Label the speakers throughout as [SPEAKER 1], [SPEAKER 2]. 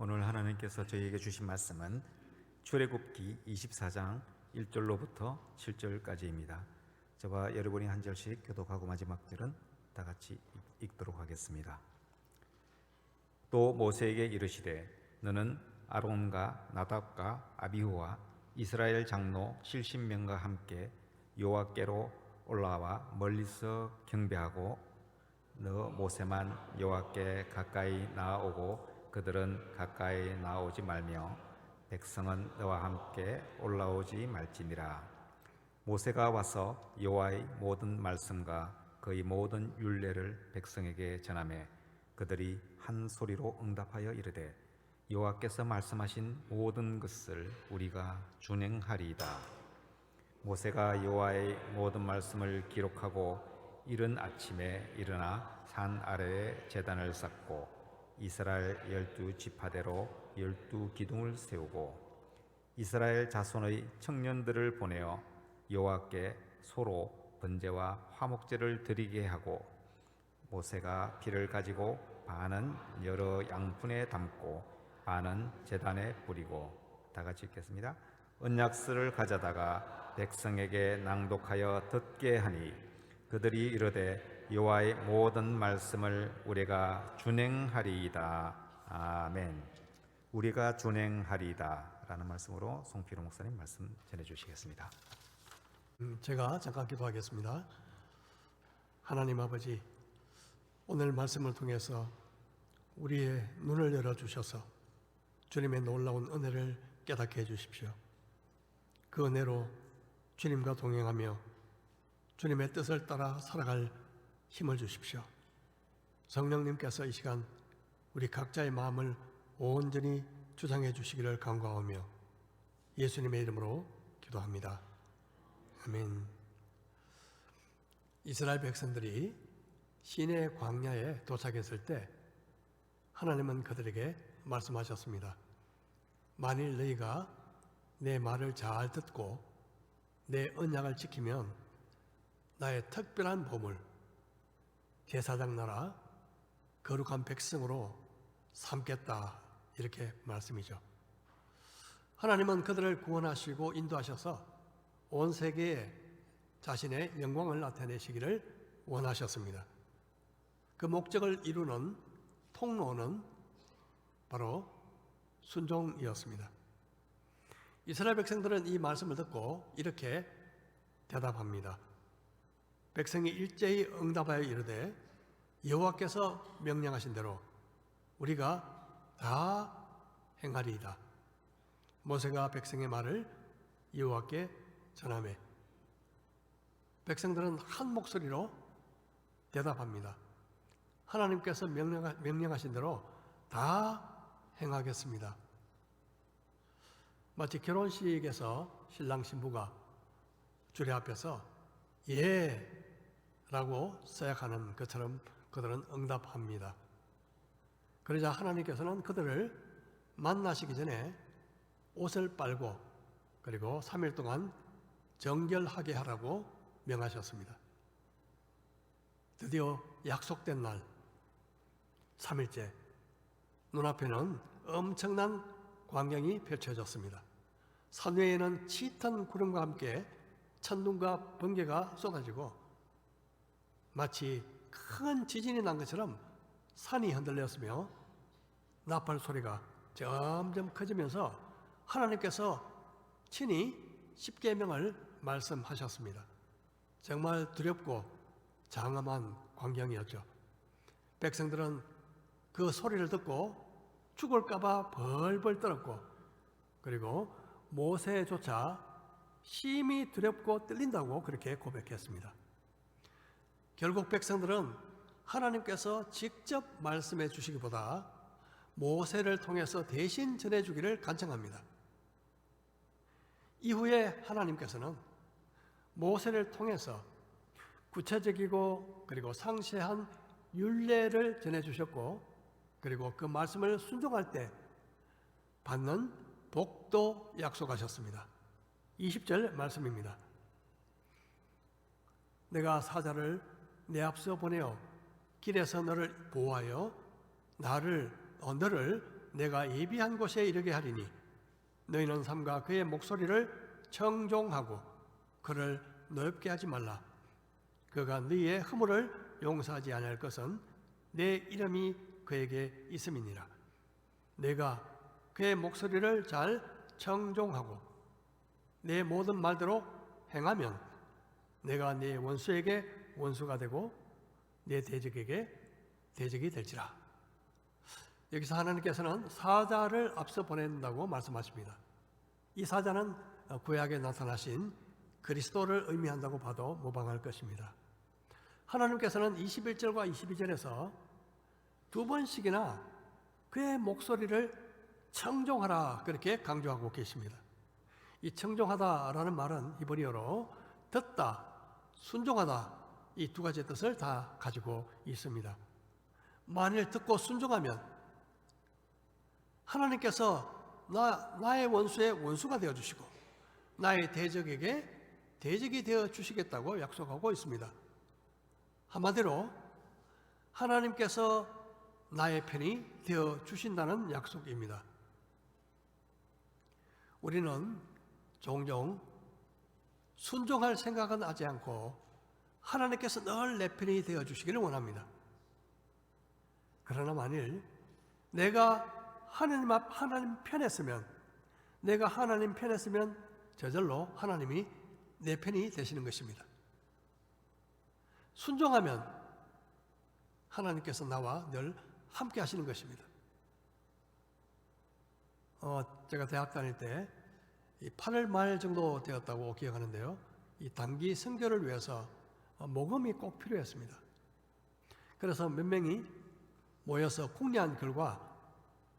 [SPEAKER 1] 오늘 하나님께서 저희에게 주신 말씀은 출애굽기 24장 1절로부터 7절까지입니다. 저와 여러분이 한 절씩 교독하고 마지막 절은 다 같이 읽도록 하겠습니다. 또 모세에게 이르시되 너는 아론과 나답과 아비후와 이스라엘 장로 70명과 함께 여호와께로 올라와 멀리서 경배하고 너 모세만 여호와께 가까이 나아오고 그들은 가까이 나오지 말며 백성은 너와 함께 올라오지 말지니라. 모세가 와서 여호와의 모든 말씀과 그의 모든 율례를 백성에게 전하매 그들이 한 소리로 응답하여 이르되 여호와께서 말씀하신 모든 것을 우리가 준행하리이다. 모세가 여호와의 모든 말씀을 기록하고 이른 아침에 일어나 산 아래에 제단을 쌓고 이스라엘 12지파대로 12기둥을 세우고 이스라엘 자손의 청년들을 보내어 여호와께 소로 번제와 화목제를 드리게 하고 모세가 피를 가지고 반은 여러 양푼에 담고 반은 제단에 뿌리고 다 같이 읽겠습니다. 언약서를 가져다가 백성에게 낭독하여 듣게 하니 그들이 이르되 여호와의 모든 말씀을 우리가 준행하리이다. 아멘. 우리가 준행하리이다 라는 말씀으로 송필호 목사님 말씀 전해주시겠습니다.
[SPEAKER 2] 제가 잠깐 기도하겠습니다. 하나님 아버지, 오늘 말씀을 통해서 우리의 눈을 열어주셔서 주님의 놀라운 은혜를 깨닫게 해주십시오. 그 은혜로 주님과 동행하며 주님의 뜻을 따라 살아갈 힘을 주십시오. 성령님께서 이 시간 우리 각자의 마음을 온전히 주장해 주시기를 간구하며 예수님의 이름으로 기도합니다. 아멘. 이스라엘 백성들이 시내 광야에 도착했을 때 하나님은 그들에게 말씀하셨습니다. 만일 너희가 내 말을 잘 듣고 내 언약을 지키면 나의 특별한 보물, 제사장 나라, 거룩한 백성으로 삼겠다, 이렇게 말씀이죠. 하나님은 그들을 구원하시고 인도하셔서 온 세계에 자신의 영광을 나타내시기를 원하셨습니다. 그 목적을 이루는 통로는 바로 순종이었습니다. 이스라엘 백성들은 이 말씀을 듣고 이렇게 대답합니다. 백성이 일제히 응답하여 이르되 여호와께서 명령하신 대로 우리가 다 행하리이다. 모세가 백성의 말을 여호와께 전하매 백성들은 한 목소리로 대답합니다. 하나님께서 명령하신 대로 다 행하겠습니다. 마치 결혼식에서 신랑 신부가 주례 앞에서 예 라고 서약하는 것처럼 그들은 응답합니다. 그러자 하나님께서는 그들을 만나시기 전에 옷을 빨고 그리고 3일 동안 정결하게 하라고 명하셨습니다. 드디어 약속된 날 3일째 눈앞에는 엄청난 광경이 펼쳐졌습니다. 산 위에는 짙은 구름과 함께 천둥과 번개가 쏟아지고 마치 큰 지진이 난 것처럼 산이 흔들렸으며 나팔 소리가 점점 커지면서 하나님께서 친히 십계명을 말씀하셨습니다. 정말 두렵고 장엄한 광경이었죠. 백성들은 그 소리를 듣고 죽을까봐 벌벌 떨었고 그리고 모세조차 심히 두렵고 떨린다고 그렇게 고백했습니다. 결국 백성들은 하나님께서 직접 말씀해 주시기보다 모세를 통해서 대신 전해주기를 간청합니다. 이후에 하나님께서는 모세를 통해서 구체적이고 그리고 상세한 율례를 전해주셨고 그리고 그 말씀을 순종할 때 받는 복도 약속하셨습니다. 20절 말씀입니다. 내가 사자를 내 앞서 보내어 길에서 너를 보호하여 너를 내가 예비한 곳에 이르게 하리니 너희는 삼가 그의 목소리를 청종하고 그를 노엽게 하지 말라. 그가 너희의 허물을 용서하지 아니할 것은 내 이름이 그에게 있음이니라. 내가 그의 목소리를 잘 청종하고 내 모든 말대로 행하면 내가 네 원수에게 원수가 되고 내 대적에게 대적이 될지라. 여기서 하나님께서는 사자를 앞서 보낸다고 말씀하십니다. 이 사자는 구약에 나타나신 그리스도를 의미한다고 봐도 무방할 것입니다. 하나님께서는 21절과 22절에서 두 번씩이나 그의 목소리를 청종하라 그렇게 강조하고 계십니다. 이 청종하다라는 말은 히브리어로 듣다, 순종하다 이 두 가지 뜻을 다 가지고 있습니다. 만일 듣고 순종하면 하나님께서 나의 원수의 원수가 되어주시고 나의 대적에게 대적이 되어주시겠다고 약속하고 있습니다. 한마디로 하나님께서 나의 편이 되어주신다는 약속입니다. 우리는 종종 순종할 생각은 하지 않고 하나님께서 늘 내 편이 되어주시기를 원합니다. 그러나 만일 내가 하나님 편에 서면 내가 하나님 편에 서면 저절로 하나님이 내 편이 되시는 것입니다. 순종하면 하나님께서 나와 늘 함께 하시는 것입니다. 제가 대학 다닐 때 8월 말 정도 되었다고 기억하는데요. 이 단기 선교를 위해서 모금이 꼭 필요했습니다. 그래서 몇 명이 모여서 국리한 결과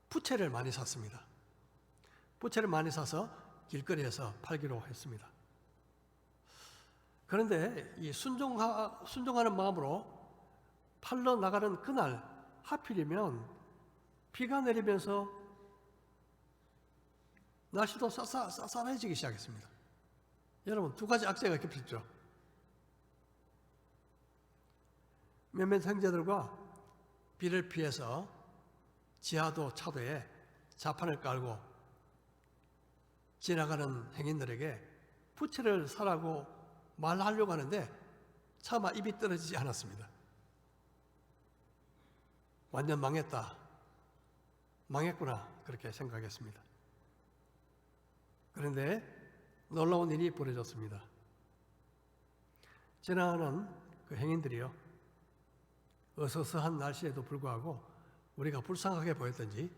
[SPEAKER 2] 부채를 많이 샀습니다. 부채를 많이 사서 길거리에서 팔기로 했습니다. 그런데 이 순종하는 마음으로 팔러 나가는 그날 하필이면 비가 내리면서 날씨도 쌀쌀해지기 시작했습니다. 여러분 두 가지 악재가 겹쳤죠. 몇몇 형제들과 비를 피해서 지하도 차도에 자판을 깔고 지나가는 행인들에게 부채를 사라고 말하려고 하는데 차마 입이 떨어지지 않았습니다. 완전 망했다. 망했구나. 그렇게 생각했습니다. 그런데 놀라운 일이 벌어졌습니다. 지나가는 그 행인들이요. 어서서한 날씨에도 불구하고 우리가 불쌍하게 보였던지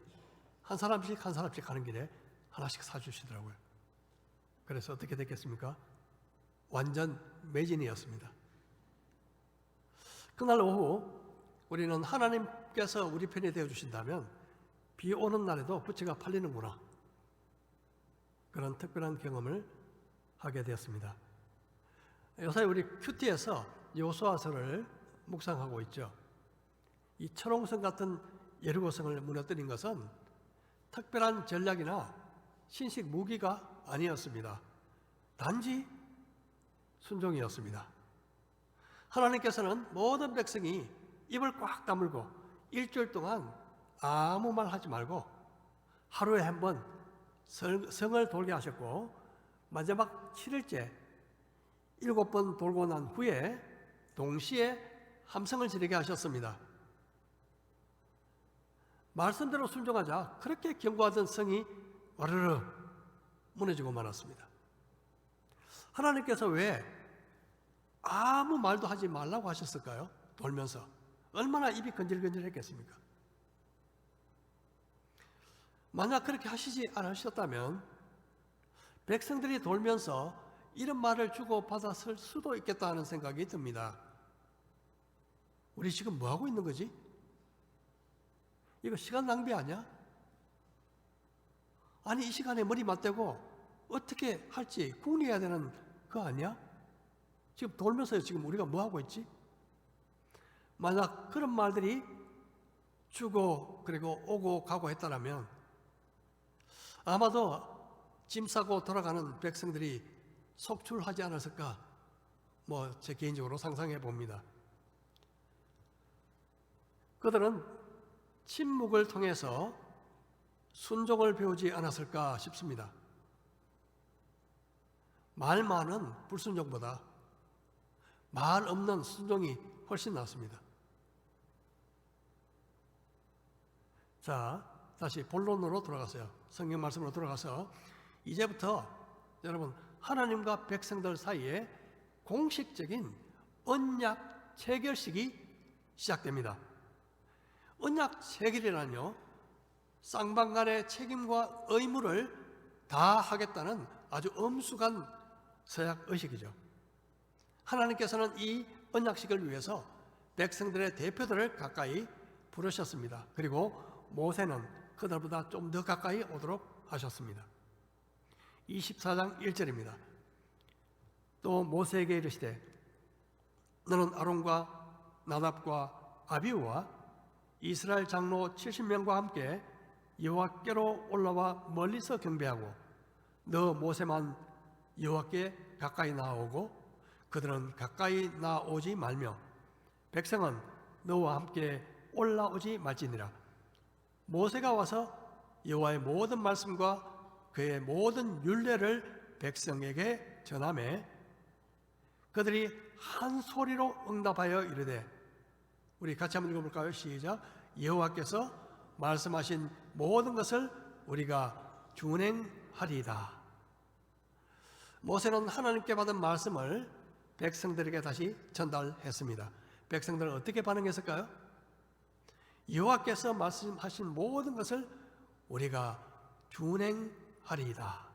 [SPEAKER 2] 한 사람씩 가는 길에 하나씩 사주시더라고요. 그래서 어떻게 됐겠습니까? 완전 매진이었습니다. 그날 오후 우리는 하나님께서 우리 편이 되어주신다면 비 오는 날에도 부채가 팔리는구나. 그런 특별한 경험을 하게 되었습니다. 요새 우리 큐티에서 여호수아서를 묵상하고 있죠. 이 철옹성 같은 여리고성을 무너뜨린 것은 특별한 전략이나 신식 무기가 아니었습니다. 단지 순종이었습니다. 하나님께서는 모든 백성이 입을 꽉 다물고 일주일 동안 아무 말 하지 말고 하루에 한 번 성을 돌게 하셨고 마지막 7일째 7번 돌고 난 후에 동시에 함성을 지르게 하셨습니다. 말씀대로 순종하자 그렇게 경고하던 성이 와르르 무너지고 말았습니다. 하나님께서 왜 아무 말도 하지 말라고 하셨을까요? 돌면서 얼마나 입이 건질건질했겠습니까? 만약 그렇게 하시지 않으셨다면 백성들이 돌면서 이런 말을 주고받았을 수도 있겠다 하는 생각이 듭니다. 우리 지금 뭐 하고 있는 거지? 이거 시간 낭비 아니야? 아니 이 시간에 머리 맞대고 어떻게 할지 궁리해야 되는 거 아니야? 지금 돌면서 지금 우리가 뭐 하고 있지? 만약 그런 말들이 주고 그리고 오고 가고 했다면 아마도 짐 싸고 돌아가는 백성들이 속출하지 않았을까? 제 개인적으로 상상해 봅니다. 그들은 침묵을 통해서 순종을 배우지 않았을까 싶습니다. 말 많은 불순종보다 말 없는 순종이 훨씬 낫습니다. 자, 다시 본론으로 돌아가세요. 성경 말씀으로 돌아가서 이제부터 여러분 하나님과 백성들 사이에 공식적인 언약 체결식이 시작됩니다. 언약 체결이라뇨, 쌍방간의 책임과 의무를 다 하겠다는 아주 엄숙한 서약 의식이죠. 하나님께서는 이 언약식을 위해서 백성들의 대표들을 가까이 부르셨습니다. 그리고 모세는 그들보다 좀 더 가까이 오도록 하셨습니다. 24장 1절입니다. 또 모세에게 이르시되 너는 아론과 나답과 아비후와 이스라엘 장로 70명과 함께 여호와께로 올라와 멀리서 경배하고 너 모세만 여호와께 가까이 나아오고 그들은 가까이 나오지 말며 백성은 너와 함께 올라오지 말지니라. 모세가 와서 여호와의 모든 말씀과 그의 모든 율례를 백성에게 전하매 그들이 한 소리로 응답하여 이르되, 우리 같이 한번 읽어볼까요? 시작. 여호와께서 말씀하신 모든 것을 우리가 준행하리이다. 모세는 하나님께 받은 말씀을 백성들에게 다시 전달했습니다. 백성들은 어떻게 반응했을까요? 여호와께서 말씀하신 모든 것을 우리가 준행하리이다.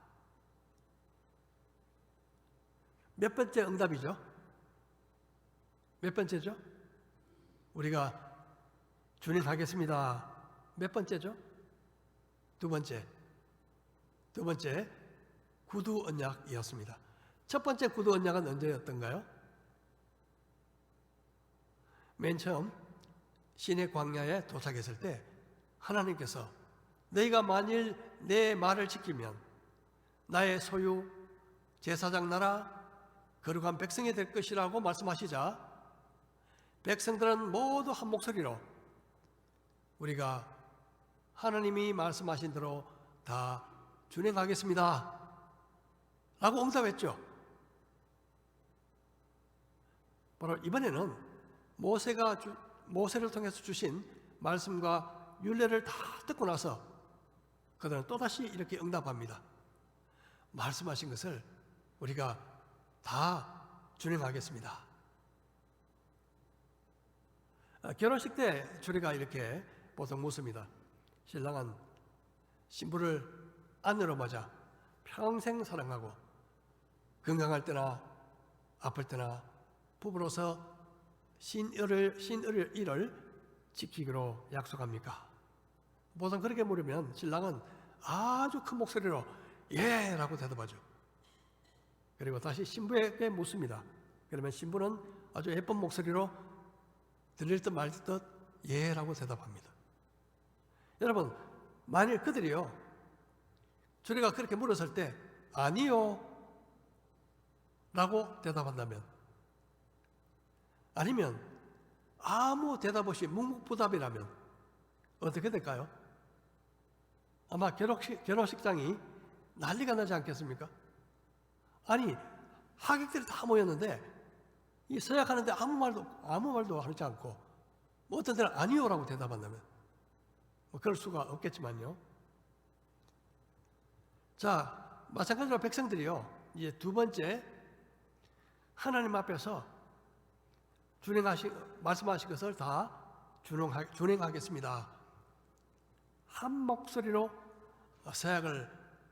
[SPEAKER 2] 몇 번째 응답이죠? 몇 번째죠? 우리가 준행하겠습니다. 몇 번째죠? 두 번째 구두 언약이었습니다. 첫 번째 구두 언약은 언제였던가요? 맨 처음 시내 광야에 도착했을 때 하나님께서 너희가 만일 내 말을 지키면 나의 소유 제사장 나라 거룩한 백성이 될 것이라고 말씀하시자 백성들은 모두 한 목소리로 우리가 하나님이 말씀하신 대로 다 준행하겠습니다 라고 응답했죠. 바로 이번에는 모세를 통해서 주신 말씀과 율례를 다 듣고 나서 그들은 또다시 이렇게 응답합니다. 말씀하신 것을 우리가 다 준행하겠습니다. 결혼식 때 주례가 이렇게 보통 묻습니다. 신랑은 신부를 아내로 맞아 평생 사랑하고 건강할 때나 아플 때나 부부로서 신의를 지키기로 약속합니까? 보통 그렇게 물으면 신랑은 아주 큰 목소리로 예 라고 대답하죠. 그리고 다시 신부에게 묻습니다. 그러면 신부는 아주 예쁜 목소리로 들릴 듯 말 듯 예 라고 대답합니다. 여러분, 만일 그들이요 주례가 그렇게 물었을 때 아니요 라고 대답한다면, 아니면 아무 대답 없이 묵묵부답이라면 어떻게 될까요? 아마 결혼식장이 난리가 나지 않겠습니까? 아니, 하객들이 다 모였는데 이 서약하는데 아무 말도 하지 않고 뭐 어떤 데는 아니요라고 대답한다면 뭐 그럴 수가 없겠지만요. 자, 마찬가지로 백성들이요 이제 두 번째 하나님 앞에서 말씀하신 것을 다 준행하겠습니다. 한 목소리로 서약을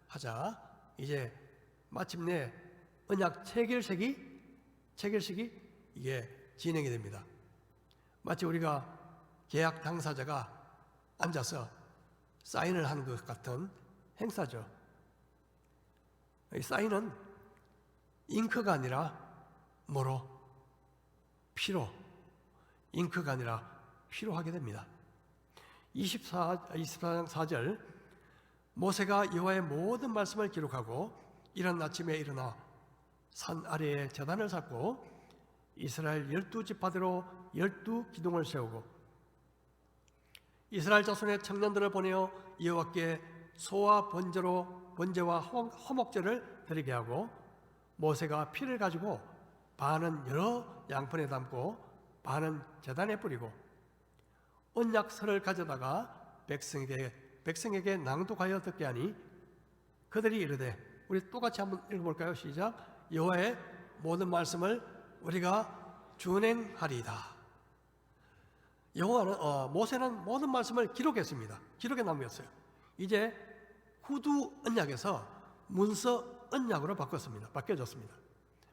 [SPEAKER 2] 하자 이제 마침내 언약 체결식이 이게 진행이 됩니다. 마치 우리가 계약 당사자가 앉아서 사인을 하는 것 같은 행사죠. 이 사인은 잉크가 아니라 뭐로? 피로. 잉크가 아니라 피로 하게 됩니다. 24장 4절 모세가 여호와의 모든 말씀을 기록하고 이른 아침에 일어나 산 아래에 제단을 쌓고 이스라엘 12지파대로 12기둥을 세우고 이스라엘 자손의 청년들을 보내어 여호와께 소와 번제와 화목제를 드리게 하고 모세가 피를 가지고 반은 여러 양푼에 담고 반은 제단에 뿌리고 언약서를 가져다가 백성에게 낭독하여 듣게 하니 그들이 이르되, 우리 똑같이 한번 읽어볼까요? 시작. 여호와의 모든 말씀을 우리가 준행하리이다. 모세는 모든 말씀을 기록했습니다. 기록에 남겼어요. 이제 후두 언약에서 문서 언약으로 바뀌어졌습니다.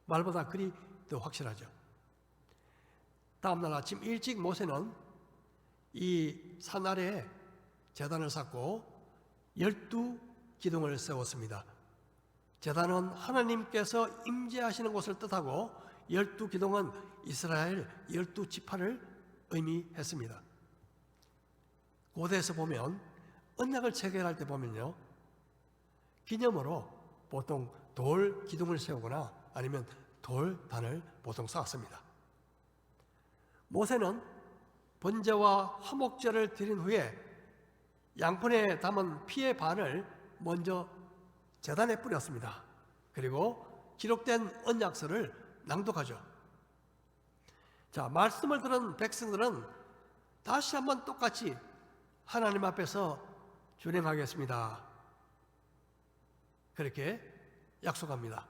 [SPEAKER 2] 말보다 글이 더 확실하죠. 다음날 아침 일찍 모세는 이 산 아래에 제단을 쌓고 12기둥을 세웠습니다. 제단은 하나님께서 임재하시는 곳을 뜻하고 12기둥은 이스라엘 12지파를 의미했습니다. 고대에서 보면 언약을 체결할 때 보면요, 기념으로 보통 돌 기둥을 세우거나 아니면 돌단을 보통 쌓았습니다. 모세는 번제와 화목제를 드린 후에 양푼에 담은 피의 반을 먼저 제단에 뿌렸습니다. 그리고 기록된 언약서를 낭독하죠. 자, 말씀을 들은 백성들은 다시 한번 똑같이 하나님 앞에서 준행하겠습니다. 그렇게 약속합니다.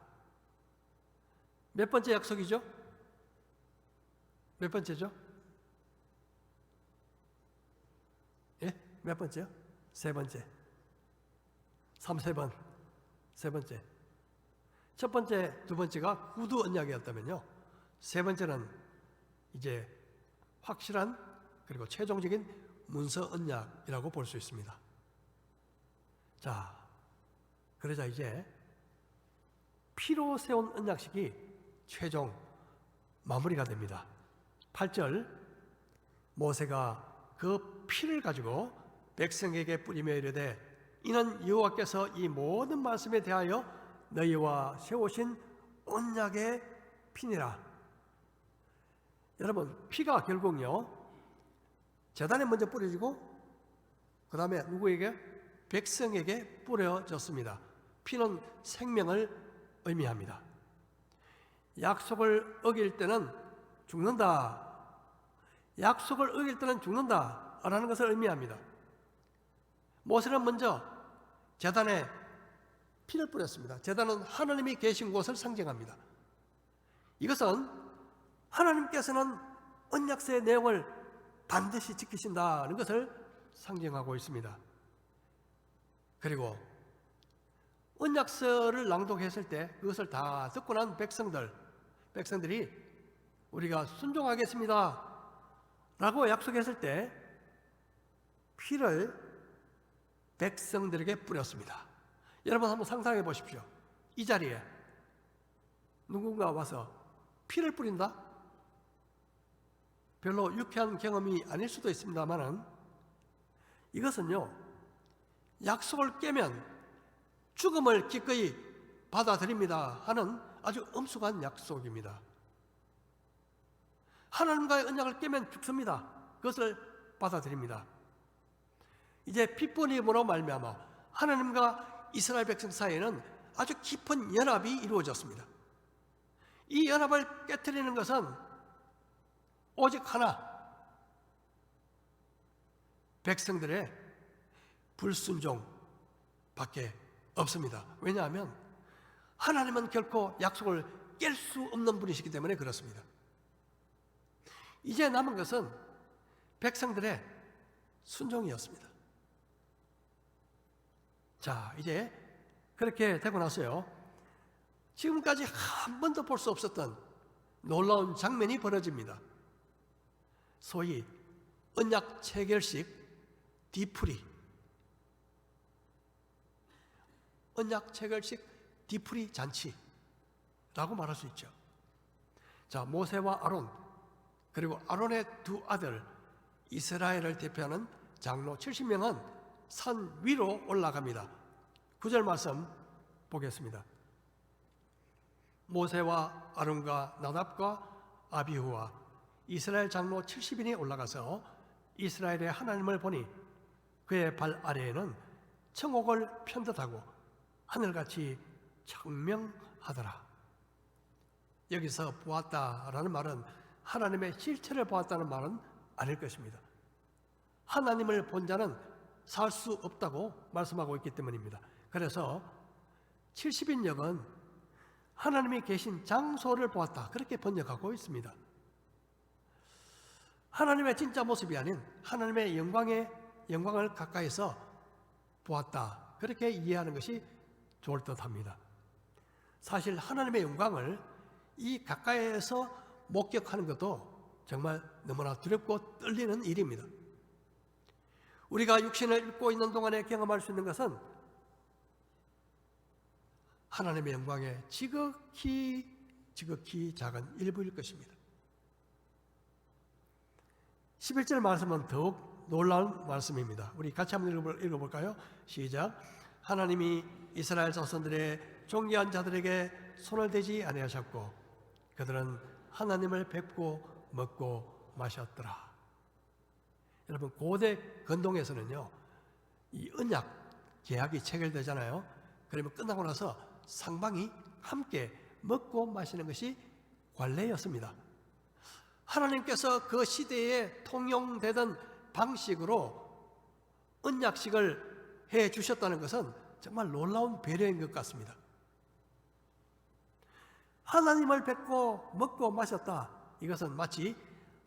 [SPEAKER 2] 몇 번째 약속이죠? 몇 번째죠? 예? 몇 번째요? 세 번째. 3번. 세 번째. 첫 번째, 두 번째가 후두 언약이었다면요, 세 번째는 이제 확실한 그리고 최종적인 문서 언약이라고 볼 수 있습니다. 자, 그러자 이제 피로 세운 언약식이 최종 마무리가 됩니다. 8절, 모세가 그 피를 가지고 백성에게 뿌리며 이르되, 이는 여호와께서 이 모든 말씀에 대하여 너희와 세우신 언약의 피니라. 여러분, 피가 결국요, 제단에 먼저 뿌려지고 그 다음에 누구에게? 백성에게 뿌려졌습니다. 피는 생명을 의미합니다. 약속을 어길 때는 죽는다, 약속을 어길 때는 죽는다 라는 것을 의미합니다. 모세는 먼저 제단에 피를 뿌렸습니다. 제단은 하나님이 계신 곳을 상징합니다. 이것은 하나님께서는 언약서의 내용을 반드시 지키신다는 것을 상징하고 있습니다. 그리고 언약서를 낭독했을 때 그것을 다 듣고 난 백성들이 우리가 순종하겠습니다 라고 약속했을 때 피를 백성들에게 뿌렸습니다. 여러분 한번 상상해 보십시오. 이 자리에 누군가 와서 피를 뿌린다? 별로 유쾌한 경험이 아닐 수도 있습니다만은 이것은요, 약속을 깨면 죽음을 기꺼이 받아들입니다 하는 아주 엄숙한 약속입니다. 하나님과의 언약을 깨면 죽습니다. 그것을 받아들입니다. 이제 핏불림으로 말미암아 하나님과 이스라엘 백성 사이에는 아주 깊은 연합이 이루어졌습니다. 이 연합을 깨트리는 것은 오직 하나, 백성들의 불순종밖에 없습니다. 왜냐하면 하나님은 결코 약속을 깰 수 없는 분이시기 때문에 그렇습니다. 이제 남은 것은 백성들의 순종이었습니다. 자, 이제 그렇게 되고 나서요, 지금까지 한 번도 볼 수 없었던 놀라운 장면이 벌어집니다. 소위 언약 체결식 뒤풀이, 언약 체결식 뒤풀이 잔치라고 말할 수 있죠. 자, 모세와 아론, 그리고 아론의 두 아들 이스라엘을 대표하는 장로 70명은 산 위로 올라갑니다. 9절 말씀 보겠습니다. 모세와 아론과 나답과 아비후와 이스라엘 장로 70인이 올라가서 이스라엘의 하나님을 보니 그의 발 아래에는 청옥을 편듯하고 하늘같이 청명하더라. 여기서 보았다라는 말은 하나님의 실체를 보았다는 말은 아닐 것입니다. 하나님을 본 자는 살 수 없다고 말씀하고 있기 때문입니다. 그래서 70인역은 하나님이 계신 장소를 보았다, 그렇게 번역하고 있습니다. 하나님의 진짜 모습이 아닌 하나님의 영광을 가까이서 보았다, 그렇게 이해하는 것이 좋을 듯합니다. 사실 하나님의 영광을 이 가까이에서 목격하는 것도 정말 너무나 두렵고 떨리는 일입니다. 우리가 육신을 입고 있는 동안에 경험할 수 있는 것은 하나님의 영광의 지극히 작은 일부일 것입니다. 11절 말씀은 더욱 놀라운 말씀입니다. 우리 같이 한번 읽어볼까요? 시작. 하나님이 이스라엘 자손들의 존귀한 자들에게 손을 대지 아니하셨고 그들은 하나님을 뵙고 먹고 마셨더라. 여러분, 고대 근동에서는요, 이 언약 계약이 체결되잖아요. 그러면 끝나고 나서 상방이 함께 먹고 마시는 것이 관례였습니다. 하나님께서 그 시대에 통용되던 방식으로 언약식을 해 주셨다는 것은 정말 놀라운 배려인 것 같습니다. 하나님을 뵙고 먹고 마셨다, 이것은 마치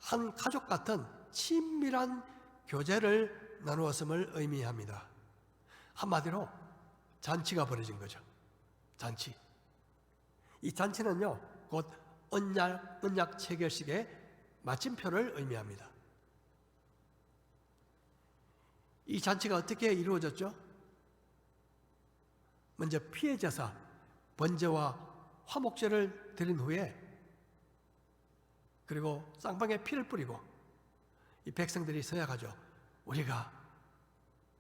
[SPEAKER 2] 한 가족 같은 친밀한 교제를 나누었음을 의미합니다. 한마디로 잔치가 벌어진 거죠. 잔치. 이 잔치는요, 곧 언약 체결식의 마침표를 의미합니다. 이 잔치가 어떻게 이루어졌죠? 먼저 피해 제사, 번제와 화목제를 드린 후에, 그리고 쌍방에 피를 뿌리고 이 백성들이 서약하죠. 우리가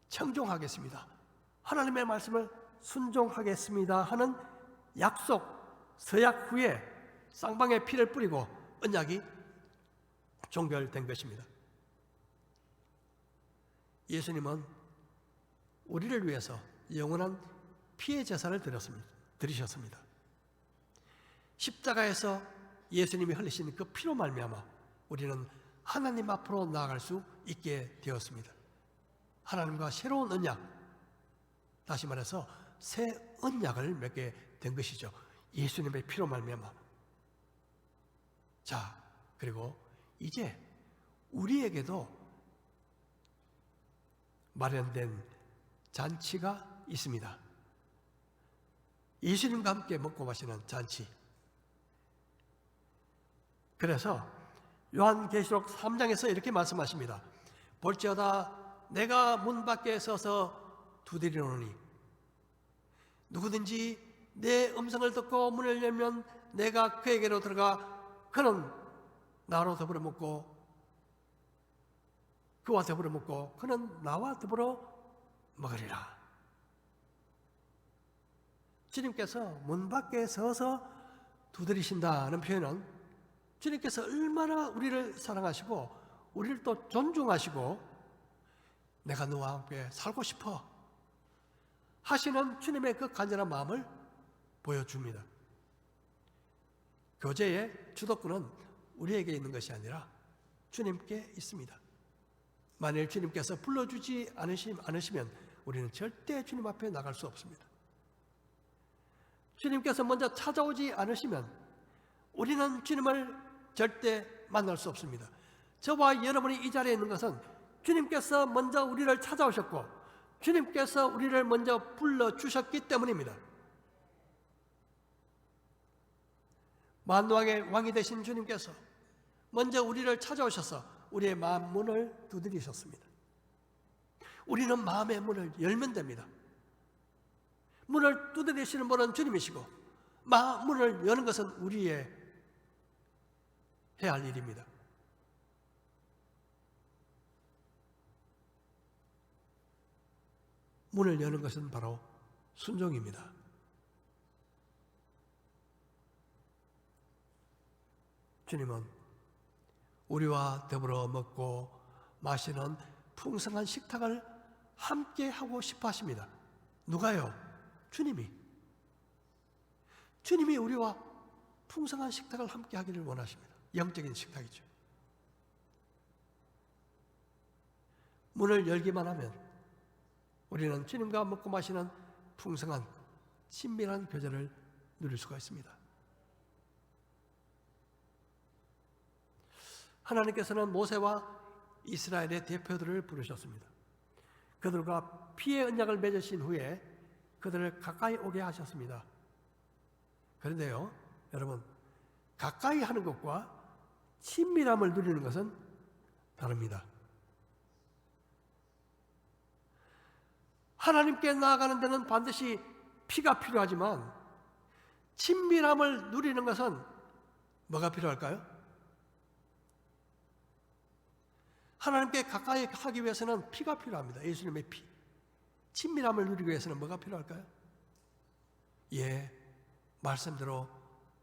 [SPEAKER 2] 청종하겠습니다, 하나님의 말씀을 순종하겠습니다 하는 약속, 서약 후에 쌍방에 피를 뿌리고 언약이 종결된 것입니다. 예수님은 우리를 위해서 영원한 피해 제사를 드리셨습니다. 십자가에서 예수님이 흘리신 그 피로 말미암아 우리는 하나님 앞으로 나아갈 수 있게 되었습니다. 하나님과 새로운 언약, 다시 말해서 새 언약을 맺게 된 것이죠. 예수님의 피로 말미암아. 자, 그리고 이제 우리에게도 마련된 잔치가 있습니다. 예수님과 함께 먹고 마시는 잔치. 그래서 요한계시록 3장에서 이렇게 말씀하십니다. 볼지어다 내가 문 밖에 서서 두드리노니 누구든지 내 음성을 듣고 문을 열면 내가 그에게로 들어가 그는 나로 더불어 먹고 그와 더불어 먹고 그는 나와 더불어 먹으리라. 주님께서 문 밖에 서서 두드리신다는 표현은 주님께서 얼마나 우리를 사랑하시고 우리를 또 존중하시고 내가 너와 함께 살고 싶어 하시는 주님의 그 간절한 마음을 보여줍니다. 교제의 주도권은 우리에게 있는 것이 아니라 주님께 있습니다. 만일 주님께서 불러주지 않으시면 우리는 절대 주님 앞에 나갈 수 없습니다. 주님께서 먼저 찾아오지 않으시면 우리는 주님을 절대 만날 수 없습니다. 저와 여러분이 이 자리에 있는 것은 주님께서 먼저 우리를 찾아오셨고 주님께서 우리를 먼저 불러주셨기 때문입니다. 만왕의 왕이 되신 주님께서 먼저 우리를 찾아오셔서 우리의 마음 문을 두드리셨습니다. 우리는 마음의 문을 열면 됩니다. 문을 두드리시는 분은 주님이시고 마음 문을 여는 것은 우리의 해야 할 일입니다. 문을 여는 것은 바로 순종입니다. 주님은 우리와 더불어 먹고 마시는 풍성한 식탁을 함께 하고 싶어 하십니다. 누가요? 주님이. 주님이 우리와 풍성한 식탁을 함께 하기를 원하십니다. 영적인 식탁이죠. 문을 열기만 하면 우리는 주님과 먹고 마시는 풍성한 친밀한 교제를 누릴 수가 있습니다. 하나님께서는 모세와 이스라엘의 대표들을 부르셨습니다. 그들과 피의 언약을 맺으신 후에 그들을 가까이 오게 하셨습니다. 그런데요, 여러분, 가까이 하는 것과 친밀함을 누리는 것은 다릅니다. 하나님께 나아가는 데는 반드시 피가 필요하지만 친밀함을 누리는 것은 뭐가 필요할까요? 하나님께 가까이 하기 위해서는 피가 필요합니다. 예수님의 피. 친밀함을 누리기 위해서는 뭐가 필요할까요? 예, 말씀대로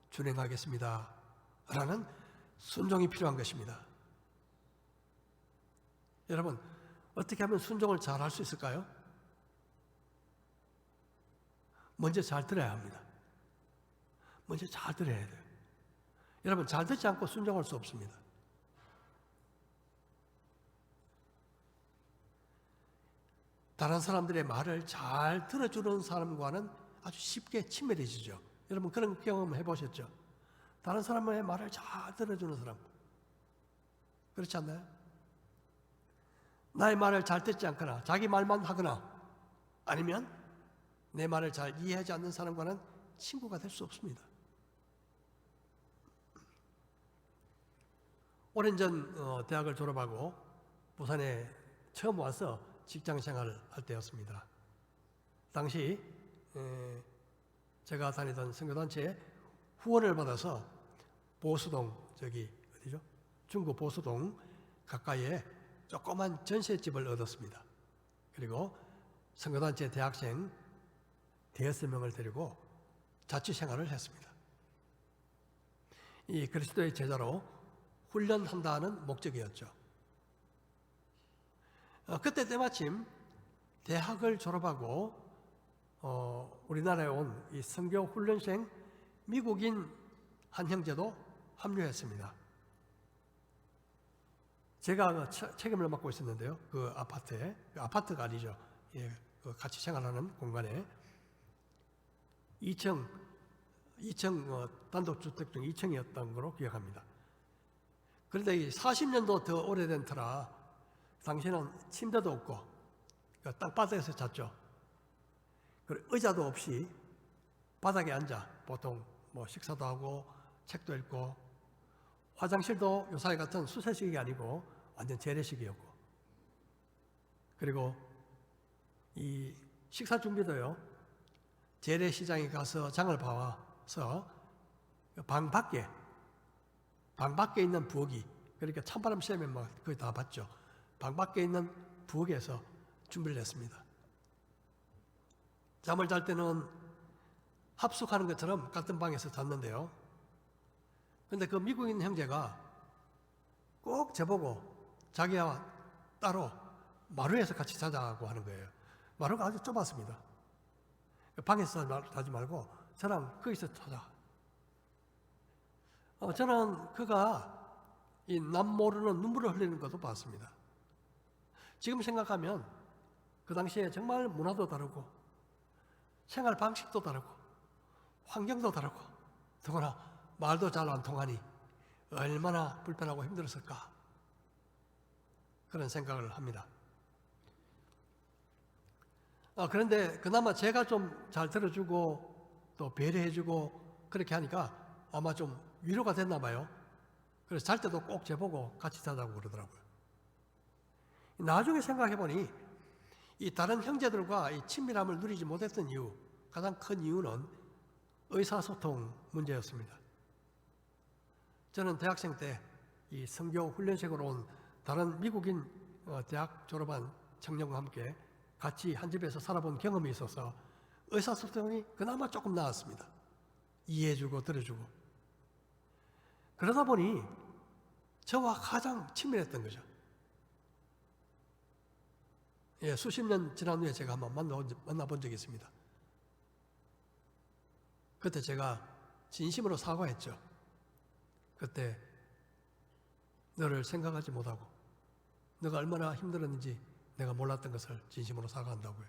[SPEAKER 2] 준행하겠습니다 라는 순종이 필요한 것입니다. 여러분, 어떻게 하면 순종을 잘 할 수 있을까요? 먼저 잘 들어야 합니다. 먼저 잘 들어야 돼요. 여러분, 잘 듣지 않고 순종할 수 없습니다. 다른 사람들의 말을 잘 들어주는 사람과는 아주 쉽게 친밀해지죠. 여러분, 그런 경험 해보셨죠? 다른 사람의 말을 잘 들어주는 사람. 그렇지 않나요? 나의 말을 잘 듣지 않거나 자기 말만 하거나 아니면 내 말을 잘 이해하지 않는 사람과는 친구가 될 수 없습니다. 오랜 전 대학을 졸업하고 부산에 처음 와서 직장 생활을 할 때였습니다. 당시 제가 다니던 선교단체에 후원을 받아서 보수동, 어디죠? 중구 보수동 가까이에 조그만 전셋집을 얻었습니다. 그리고 선교단체 대학생 5명을 데리고 자취생활을 했습니다. 이 그리스도의 제자로 훈련한다는 목적이었죠. 그때 때마침 대학을 졸업하고 우리나라에 온 이 선교 훈련생 미국인 한 형제도 합류했습니다. 제가 책임을 맡고 있었는데요. 그 아파트에, 아파트가 아니죠. 예, 같이 생활하는 공간에 2층 단독주택 중 2층이었던 걸로 기억합니다. 그런데 이 40년도 더 오래된 터라 당시에는 침대도 없고 땅바닥에서 잤죠. 그리고 의자도 없이 바닥에 앉아 보통 식사도 하고 책도 읽고 화장실도 요새 같은 수세식이 아니고 완전 재래식이었고 그리고 이 식사 준비도요. 재래시장에 가서 장을 봐와서 방 밖에 있는 부엌이 그러니까 찬바람 쐬면 거의 다 봤죠. 방 밖에 있는 부엌에서 준비를 했습니다. 잠을 잘 때는 합숙하는 것처럼 같은 방에서 잤는데요. 그런데 그 미국인 형제가 꼭 저보고 자기와 따로 마루에서 같이 자자고 하는 거예요. 마루가 아주 좁았습니다. 방에서 자지 말고 저랑 거기서 자자. 저는 그가 이 남 모르는 눈물을 흘리는 것도 봤습니다. 지금 생각하면 그 당시에 정말 문화도 다르고 생활 방식도 다르고 환경도 다르고 더구나 말도 잘 안 통하니 얼마나 불편하고 힘들었을까 그런 생각을 합니다. 그런데 그나마 제가 좀 잘 들어주고 또 배려해주고 그렇게 하니까 아마 좀 위로가 됐나 봐요. 그래서 잘 때도 꼭 저보고 같이 자자고 그러더라고요. 나중에 생각해보니 이 다른 형제들과 이 친밀함을 누리지 못했던 이유, 가장 큰 이유는 의사소통 문제였습니다. 저는 대학생 때 이 선교 훈련생으로 온 다른 미국인 대학 졸업한 청년과 함께 같이 한 집에서 살아본 경험이 있어서 의사소통이 그나마 조금 나았습니다. 이해해주고 들어주고. 그러다 보니 저와 가장 친밀했던 거죠. 수십 년 지난 후에 제가 한번 만나본 적이 있습니다. 그때 제가 진심으로 사과했죠. 그때 너를 생각하지 못하고 너가 얼마나 힘들었는지 내가 몰랐던 것을 진심으로 사과한다고요.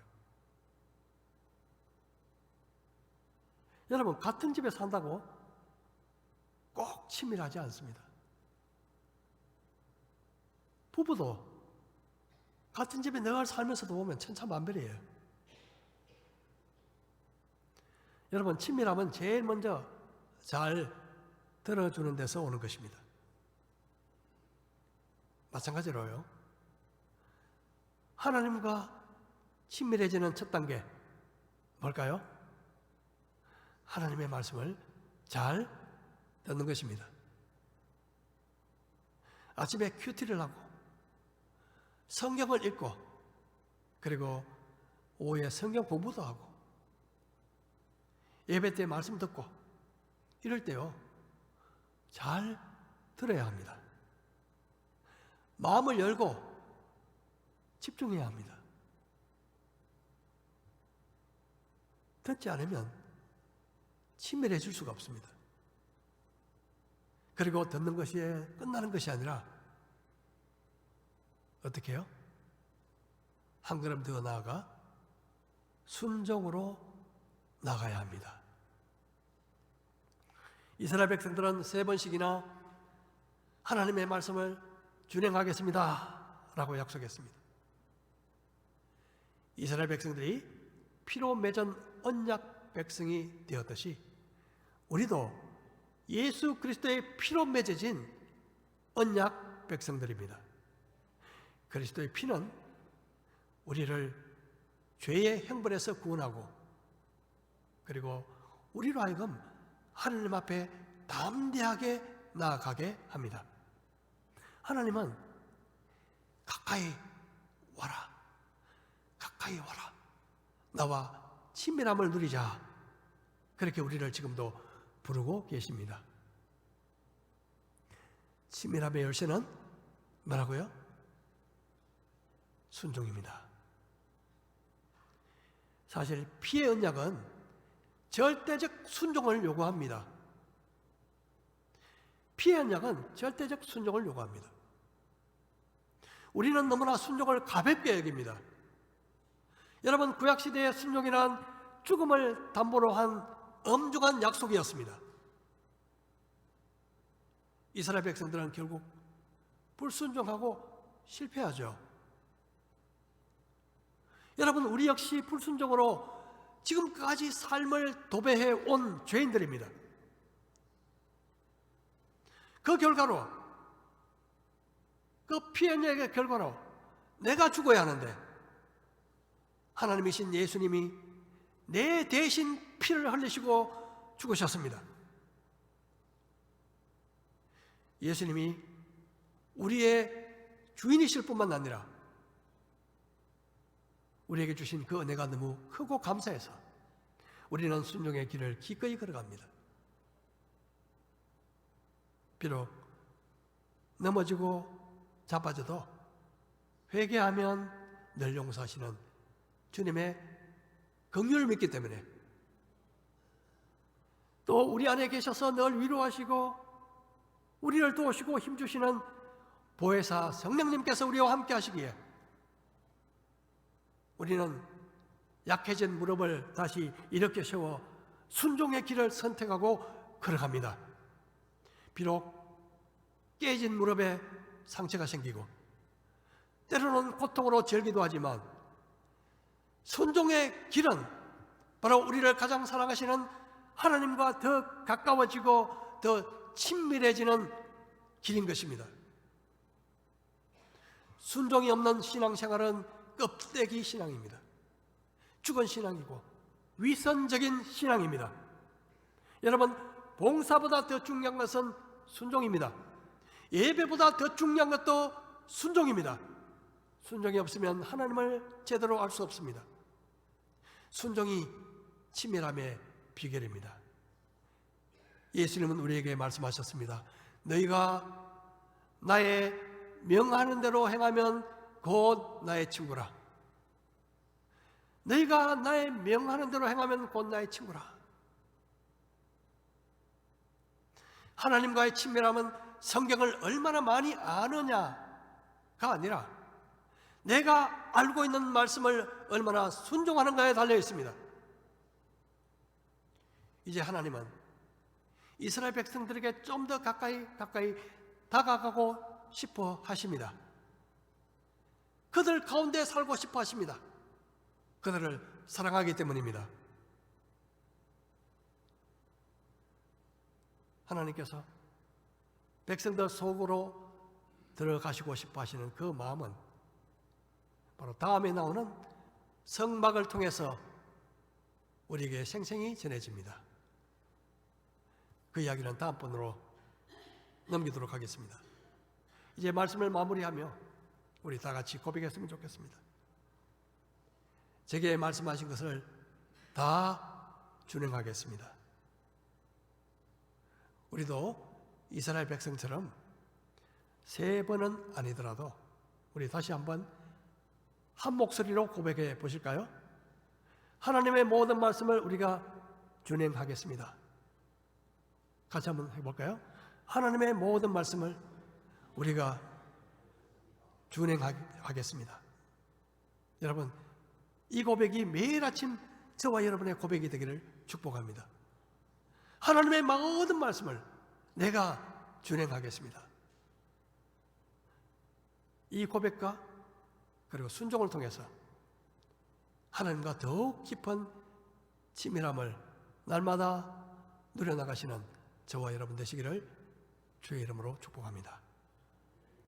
[SPEAKER 2] 여러분, 같은 집에 산다고 꼭 친밀하지 않습니다. 부부도 같은 집에 늘 살면서도 보면 천차만별이에요. 여러분, 친밀함은 제일 먼저 잘 들어주는 데서 오는 것입니다. 마찬가지로요, 하나님과 친밀해지는 첫 단계 뭘까요? 하나님의 말씀을 잘 듣는 것입니다. 아침에 큐티를 하고 성경을 읽고 그리고 오후에 성경 공부도 하고 예배 때 말씀 듣고 이럴 때요, 잘 들어야 합니다. 마음을 열고 집중해야 합니다. 듣지 않으면 친밀해질 수가 없습니다. 그리고 듣는 것이 끝나는 것이 아니라 어떻게 해요? 한 걸음 더 나아가 순종으로 나가야 합니다. 이스라엘 백성들은 3번씩이나 하나님의 말씀을 준행하겠습니다 라고 약속했습니다. 이스라엘 백성들이 피로 맺은 언약 백성이 되었듯이 우리도 예수 그리스도의 피로 맺어진 언약 백성들입니다. 그리스도의 피는 우리를 죄의 형벌에서 구원하고 그리고 우리로 하여금 하나님 앞에 담대하게 나아가게 합니다. 하나님은 가까이 와라, 가까이 와라, 나와 친밀함을 누리자, 그렇게 우리를 지금도 부르고 계십니다. 친밀함의 열쇠는 뭐라고요? 순종입니다. 사실 피의 언약은 절대적 순종을 요구합니다. 피의 언약은 절대적 순종을 요구합니다. 우리는 너무나 순종을 가볍게 여깁니다. 여러분, 구약시대의 순종이란 죽음을 담보로 한 엄중한 약속이었습니다. 이스라엘 백성들은 결국 불순종하고 실패하죠. 여러분, 우리 역시 불순종으로 지금까지 삶을 도배해 온 죄인들입니다. 그 결과로, 그 피의 언약의 결과로 내가 죽어야 하는데 하나님이신 예수님이 내 대신 피를 흘리시고 죽으셨습니다. 예수님이 우리의 주인이실 뿐만 아니라 우리에게 주신 그 은혜가 너무 크고 감사해서 우리는 순종의 길을 기꺼이 걸어갑니다. 비록 넘어지고 자빠져도 회개하면 늘 용서하시는 주님의 긍휼을 믿기 때문에, 또 우리 안에 계셔서 늘 위로하시고 우리를 도우시고 힘주시는 보혜사 성령님께서 우리와 함께 하시기에 우리는 약해진 무릎을 다시 일으켜 세워 순종의 길을 선택하고 걸어갑니다. 비록 깨진 무릎에 상처가 생기고 때로는 고통으로 절기도 하지만 순종의 길은 바로 우리를 가장 사랑하시는 하나님과 더 가까워지고 더 친밀해지는 길인 것입니다. 순종이 없는 신앙생활은 껍데기 신앙입니다. 죽은 신앙이고 위선적인 신앙입니다. 여러분, 봉사보다 더 중요한 것은 순종입니다. 예배보다 더 중요한 것도 순종입니다. 순종이 없으면 하나님을 제대로 알 수 없습니다. 순종이 친밀함의 비결입니다. 예수님은 우리에게 말씀하셨습니다. 너희가 나의 명하는 대로 행하면 곧 나의 친구라. 너희가 나의 명하는 대로 행하면 곧 나의 친구라. 하나님과의 친밀함은 성경을 얼마나 많이 아느냐가 아니라 내가 알고 있는 말씀을 얼마나 순종하는가에 달려 있습니다. 이제 하나님은 이스라엘 백성들에게 좀 더 가까이 다가가고 싶어 하십니다. 그들 가운데 살고 싶어 하십니다. 그들을 사랑하기 때문입니다. 하나님께서 백성들 속으로 들어가시고 싶어 하시는 그 마음은 바로 다음에 나오는 성막을 통해서 우리에게 생생히 전해집니다. 그 이야기는 다음번으로 넘기도록 하겠습니다. 이제 말씀을 마무리하며 우리 다 같이 고백했으면 좋겠습니다. 제게 말씀하신 것을 다 준행하겠습니다. 우리도 이스라엘 백성처럼 3번은 아니더라도 우리 다시 한번 한 목소리로 고백해 보실까요? 하나님의 모든 말씀을 우리가 준행하겠습니다. 같이 한번 해볼까요? 하나님의 모든 말씀을 우리가 준행하겠습니다. 여러분, 이 고백이 매일 아침 저와 여러분의 고백이 되기를 축복합니다. 하나님의 모든 말씀을 내가 준행하겠습니다. 이 고백과 그리고 순종을 통해서 하나님과 더욱 깊은 친밀함을 날마다 누려나가시는 저와 여러분 되시기를 주의 이름으로 축복합니다.